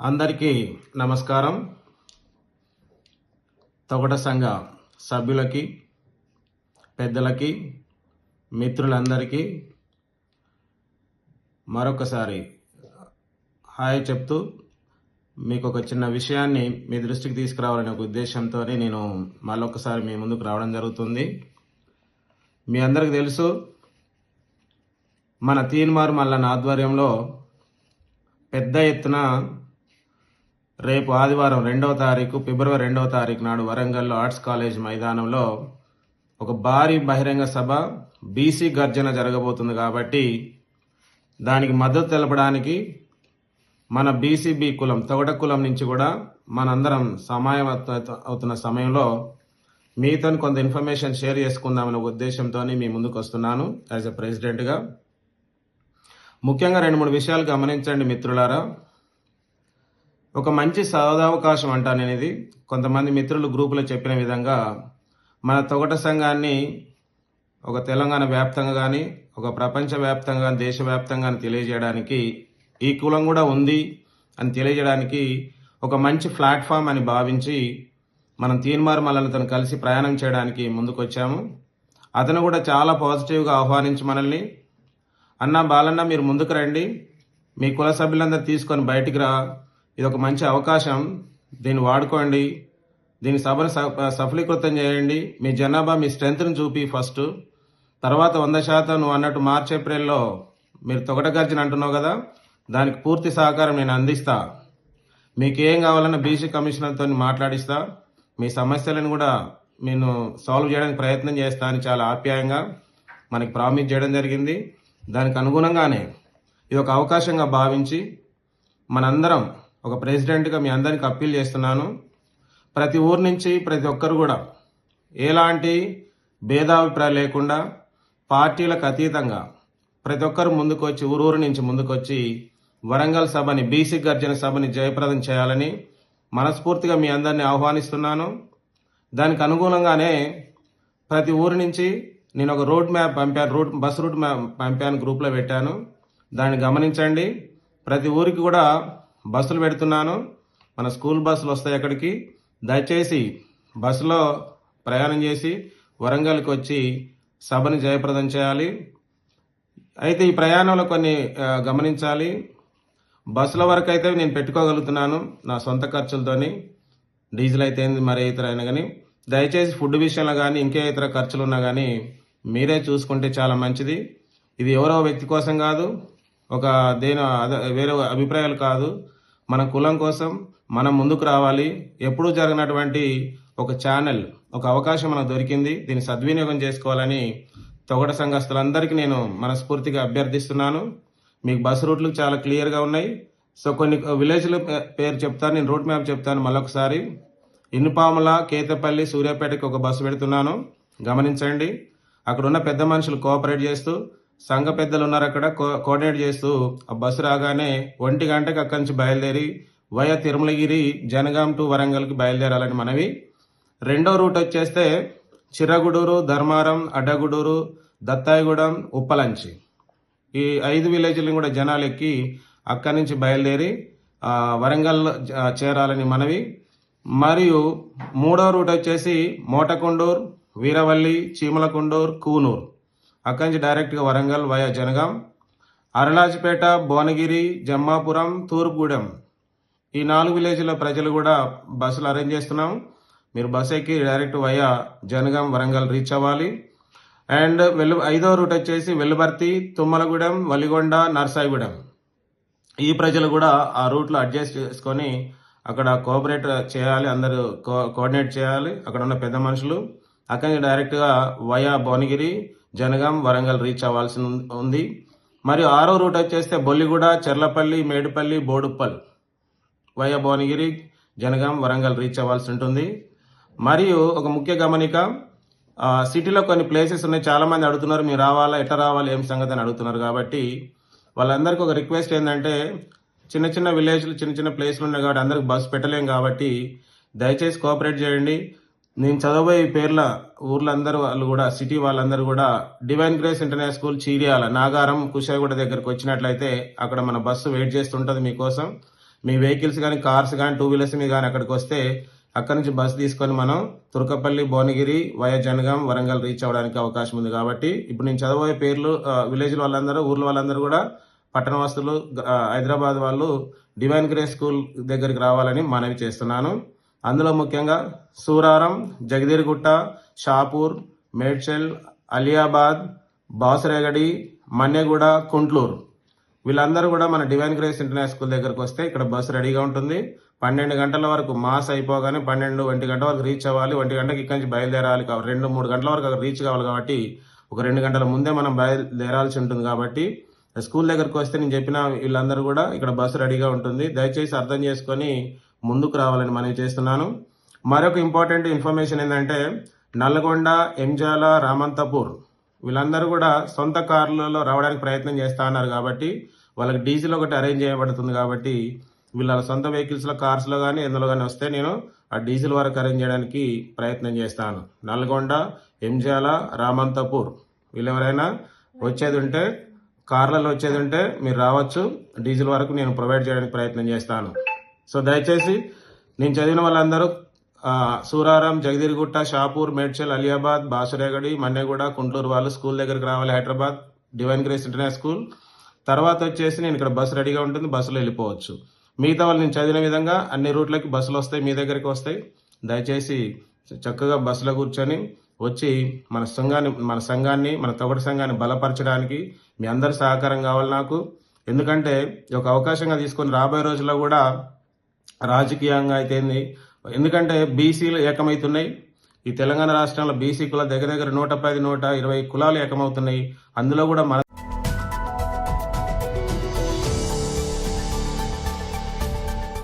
అందరికీ నమస్కారం. తొగట సంఘ సభ్యులకి, పెద్దలకి, మిత్రులందరికీ మరొకసారి హాయ్ చెప్తూ మీకు ఒక చిన్న విషయాన్ని మీ దృష్టికి తీసుకురావాలనే ఒక ఉద్దేశంతో నేను మరొకసారి మీ ముందుకు రావడం జరుగుతుంది. మీ అందరికీ తెలుసు, మన తీన్మార్ మల్లన్న ఆధ్వర్యంలో పెద్ద ఎత్తున రేపు ఆదివారం ఫిబ్రవరి 2వ తారీఖు నాడు వరంగల్లో ఆర్ట్స్ కాలేజ్ మైదానంలో ఒక భారీ బహిరంగ సభ బీసీ గర్జన జరగబోతుంది. కాబట్టి దానికి మద్దతు తెలపడానికి మన బీసీబీ కులం తొగట కులం నుంచి కూడా మనందరం సమాయం అవుతున్న సమయంలో మీతో కొంత ఇన్ఫర్మేషన్ షేర్ చేసుకుందామనే ఉద్దేశంతో మీ ముందుకు వస్తున్నాను యాజ్ ఎ ప్రెసిడెంట్గా. ముఖ్యంగా 2-3 విషయాలు గమనించండి మిత్రులారా. ఒక మంచి సదవకాశం అంటాను నేను ఇది. కొంతమంది మిత్రులు గ్రూపులో చెప్పిన విధంగా మన తొగట సంఘాన్ని ఒక తెలంగాణ వ్యాప్తంగా కానీ, ఒక ప్రపంచ వ్యాప్తంగా, దేశవ్యాప్తంగా తెలియజేయడానికి, ఈ కులం కూడా ఉంది అని తెలియజేయడానికి ఒక మంచి ప్లాట్ఫామ్ అని భావించి మనం తీన్మార్ మల్లన్నతో కలిసి ప్రయాణం చేయడానికి ముందుకొచ్చాము. అతను కూడా చాలా పాజిటివ్గా ఆహ్వానించి మనల్ని, అన్న బాలన్న మీరు ముందుకు రండి, మీ కుల సభ్యులందరూ తీసుకొని బయటికి రా, ఇది ఒక మంచి అవకాశం, దీన్ని వాడుకోండి, దీని సభను సఫలీకృతం చేయండి, మీ జనాభా మీ స్ట్రెంత్ని చూపి ఫస్ట్, తర్వాత 100% నువ్వు అన్నట్టు మార్చి ఏప్రిల్లో మీరు తొగట గర్జన అంటున్నావు కదా, దానికి పూర్తి సహకారం నేను అందిస్తా, మీకు ఏం కావాలన్నా బీసీ కమిషనర్తో మాట్లాడిస్తా, మీ సమస్యలను కూడా నేను సాల్వ్ చేయడానికి ప్రయత్నం చేస్తా అని చాలా ఆప్యాయంగా మనకి ప్రామిస్ చేయడం జరిగింది. దానికి అనుగుణంగానే ఇది ఒక అవకాశంగా భావించి మనందరం ఒక ప్రెసిడెంట్గా మీ అందరికి అప్పీల్ చేస్తున్నాను. ప్రతి ఊరు నుంచి ప్రతి ఒక్కరు కూడా ఎలాంటి భేదాభిప్రాయం లేకుండా పార్టీలకు అతీతంగా ప్రతి ఒక్కరు ముందుకొచ్చి ఊరూరు నుంచి ముందుకొచ్చి వరంగల్ సభని, బీసీ గర్జన సభని జయప్రదం చేయాలని మనస్ఫూర్తిగా మీ అందరినీ ఆహ్వానిస్తున్నాను. దానికి అనుగుణంగానే ప్రతి ఊరి నుంచి నేను ఒక రోడ్ మ్యాప్ పంపాను, బస్ రూట్ మ్యాప్ పంపాను, గ్రూప్లో పెట్టాను. దాన్ని గమనించండి. ప్రతి ఊరికి కూడా బస్సులు పెడుతున్నాను. మన స్కూల్ బస్సులు వస్తాయి అక్కడికి. దయచేసి బస్సులో ప్రయాణం చేసి వరంగల్కి వచ్చి సభని జయప్రదం చేయాలి. అయితే ఈ ప్రయాణంలో కొన్ని గమనించాలి. బస్సుల వరకు అయితే నేను పెట్టుకోగలుగుతున్నాను నా సొంత ఖర్చులతోని, డీజిల్ అయితే మరి ఇతర అయినా కానీ, దయచేసి ఫుడ్ విషయంలో కానీ ఇంకే ఇతర ఖర్చులు ఉన్నా కానీ మీరే చూసుకుంటే చాలా మంచిది. ఇది ఎవరో వ్యక్తి కోసం కాదు, ఒక వేరే అభిప్రాయాలు కాదు, మన కులం కోసం మనం ముందుకు రావాలి. ఎప్పుడూ జరగనటువంటి ఒక ఛానల్, ఒక అవకాశం మనకు దొరికింది, దీన్ని సద్వినియోగం చేసుకోవాలని తొగట సంఘస్థులందరికీ నేను మనస్ఫూర్తిగా అభ్యర్థిస్తున్నాను. మీకు బస్ రూట్లు చాలా క్లియర్గా ఉన్నాయి. సో కొన్ని విలేజ్ల పేరు చెప్తాను, నేను రూట్ మ్యాప్ చెప్తాను మళ్ళొకసారి. ఇన్నుపాముల, కేతపల్లి, సూర్యాపేటకి ఒక బస్సు పెడుతున్నాను, గమనించండి. అక్కడ ఉన్న పెద్ద మనుషులు కోఆపరేట్ చేస్తూ, సంఘ పెద్దలు ఉన్నారు అక్కడ కోఆర్డినేట్ చేస్తూ, ఆ బస్సు రాగానే 1 గంటకి అక్కడి నుంచి బయలుదేరి వయా తిరుమలగిరి, జనగాం టు వరంగల్కి బయలుదేరాలని మనవి. 2వ రూట్ వచ్చేస్తే చిర్రగూడూరు, ధర్మారం, అడ్డగూడూరు, దత్తాయిగూడెం, ఉప్పలంచి, ఈ 5 విలేజ్లను కూడా జనాలు ఎక్కి అక్కడి నుంచి బయలుదేరి వరంగల్ చేరాలని మనవి. మరియు 3వ రూట్ వచ్చేసి మోటకొండూరు, వీరవల్లి, చీమలకొండూరు, కూనూరు, అక్కడి నుంచి డైరెక్ట్గా వరంగల్ వయా జనగాం, అరలాజిపేట, భువనగిరి, జమ్మాపురం, తూర్పుగూడెం, ఈ 4 విలేజ్ల ప్రజలు కూడా బస్సులు అరేంజ్ చేస్తున్నాం. మీరు బస్సు ఎక్కి direct via Jangaon, Warangal reach అవ్వాలి. అండ్ 5వ రూట్ వచ్చేసి వెల్లుబర్తి, తుమ్మలగూడెం, వలిగొండ, నర్సాయిగూడెం, ఈ ప్రజలు కూడా ఆ రూట్లో అడ్జస్ట్ చేసుకొని అక్కడ కోఆపరేట్ చేయాలి, అందరూ కోఆర్డినేట్ చేయాలి అక్కడ ఉన్న పెద్ద మనుషులు. అక్కడి నుంచి డైరెక్ట్గా వయా భువనగిరి, జనగాం, వరంగల్ రీచ్ అవ్వాల్సి ఉంది. మరియు 6వ రూట్ వచ్చేస్తే బొల్లిగూడ, చెర్లపల్లి, మేడుపల్లి, బోడుప్పల్, వయా భువనగిరి, జనగాం, వరంగల్ రీచ్ అవ్వాల్సి ఉంటుంది. మరియు ఒక ముఖ్య గమనిక, సిటీలో కొన్ని ప్లేసెస్ ఉన్నాయి, చాలా మంది అడుగుతున్నారు మీరు రావాలా, ఎట్లా రావాలి, ఏం సంగతి అని అడుగుతున్నారు. కాబట్టి వాళ్ళందరికీ ఒక రిక్వెస్ట్ ఏంటంటే, చిన్న చిన్న విలేజ్లు, చిన్న చిన్న ప్లేస్లు ఉన్నాయి కాబట్టి అందరికి బస్సు పెట్టలేం. కాబట్టి దయచేసి కోఆపరేట్ చేయండి. నేను చదవబోయే పేర్ల ఊర్లందరూ వాళ్ళు కూడా, సిటీ వాళ్ళందరూ కూడా divine grace international school, Cheeryal, Nagaram, Kushaiguda దగ్గరకు వచ్చినట్లయితే అక్కడ మన బస్సు వెయిట్ చేస్తుంటుంది మీకోసం. మీ వెహికల్స్ కానీ కార్స్ కానీ 2 వీలర్స్ మీద కానీ అక్కడికి వస్తే అక్కడి నుంచి బస్సు తీసుకొని మనం తుర్కపల్లి భువనగిరి వయా జనగాం వరంగల్ రీచ్ అవ్వడానికి అవకాశం ఉంది. కాబట్టి ఇప్పుడు నేను చదవబోయే పేర్లు విలేజ్ వాళ్ళందరూ ఊర్ల వాళ్ళందరూ కూడా పట్టణ వాసులు హైదరాబాద్ వాళ్ళు డివైన్ గ్రేస్ స్కూల్ దగ్గరికి రావాలని మనవి చేస్తున్నాను. అందులో ముఖ్యంగా సూరారం, జగదీర్గుట్ట, షాపూర్, మేడ్చల్, అలియాబాద్, బాసురేగడి, మన్నెగూడ, కుంట్లూరు వీళ్ళందరూ కూడా మన డివైన్ గ్రేస్ ఇంటర్నేషనల్ స్కూల్ దగ్గరకు వస్తే ఇక్కడ బస్సు రెడీగా ఉంటుంది. 12 గంటల వరకు మాస్ అయిపోగానే 1 గంట వరకు రీచ్ అవ్వాలి. 1 గంటకి ఇక్కడి నుంచి బయలుదేరాలి. 2-3 గంటల వరకు అక్కడ రీచ్ కావాలి. కాబట్టి ఒక 2 గంటల ముందే మనం బయలుదేరాల్సి ఉంటుంది. కాబట్టి స్కూల్ దగ్గరకు వస్తే నేను చెప్పిన వీళ్ళందరూ కూడా ఇక్కడ బస్సు రెడీగా ఉంటుంది. దయచేసి అర్థం చేసుకొని ముందుకు రావాలని మనవి చేస్తున్నాను. మరొక ఇంపార్టెంట్ ఇన్ఫర్మేషన్ ఏంటంటే నల్గొండ, ఎంజాల, రామంతపూర్ వీళ్ళందరూ కూడా సొంత కార్లలో రావడానికి ప్రయత్నం చేస్తా ఉన్నారు. కాబట్టి వాళ్ళకి డీజిల్ ఒకటి అరేంజ్ చేయబడుతుంది. కాబట్టి వీళ్ళ సొంత వెహికల్స్లో కార్స్లో కానీ ఎందులో కానీ వస్తే నేను ఆ డీజిల్ వరకు అరేంజ్ చేయడానికి ప్రయత్నం చేస్తాను. నల్గొండ, ఎంజాల, రామంతపూర్ వీళ్ళు ఎవరైనా వచ్చేది ఉంటే కార్లలో వచ్చేది ఉంటే మీరు రావచ్చు. డీజిల్ వరకు నేను ప్రొవైడ్ చేయడానికి ప్రయత్నం చేస్తాను. సో దయచేసి నేను చదివిన వాళ్ళందరూ సూరారం, జగదీర్గుట్ట, షాపూర్, మేడ్చల్, అలియాబాద్, బాసురేగడి, మన్నెగూడ, కుంటూరు వాళ్ళు స్కూల్ దగ్గరికి రావాలి. Hyderabad divine grace international school తర్వాత వచ్చేసి నేను ఇక్కడ బస్సు రెడీగా ఉంటుంది. బస్సులో వెళ్ళిపోవచ్చు. మిగతా వాళ్ళు నేను చదివిన విధంగా అన్ని రూట్లకి బస్సులు వస్తాయి, మీ దగ్గరికి వస్తాయి. దయచేసి చక్కగా బస్సులో కూర్చొని వచ్చి మన సంఘాన్ని మన తొగటి సంఘాన్ని బలపరచడానికి మీ అందరి సహకారం కావాలి నాకు. ఎందుకంటే ఒక అవకాశంగా తీసుకొని రాబోయే రోజుల్లో కూడా రాజకీయంగా అయితేంది, ఎందుకంటే బీసీలు ఏకమవుతున్నాయి. ఈ తెలంగాణ రాష్ట్రంలో బీసీ కులాల దగ్గర 110-120 కులాలు ఏకమవుతున్నాయి. అందులో కూడా మన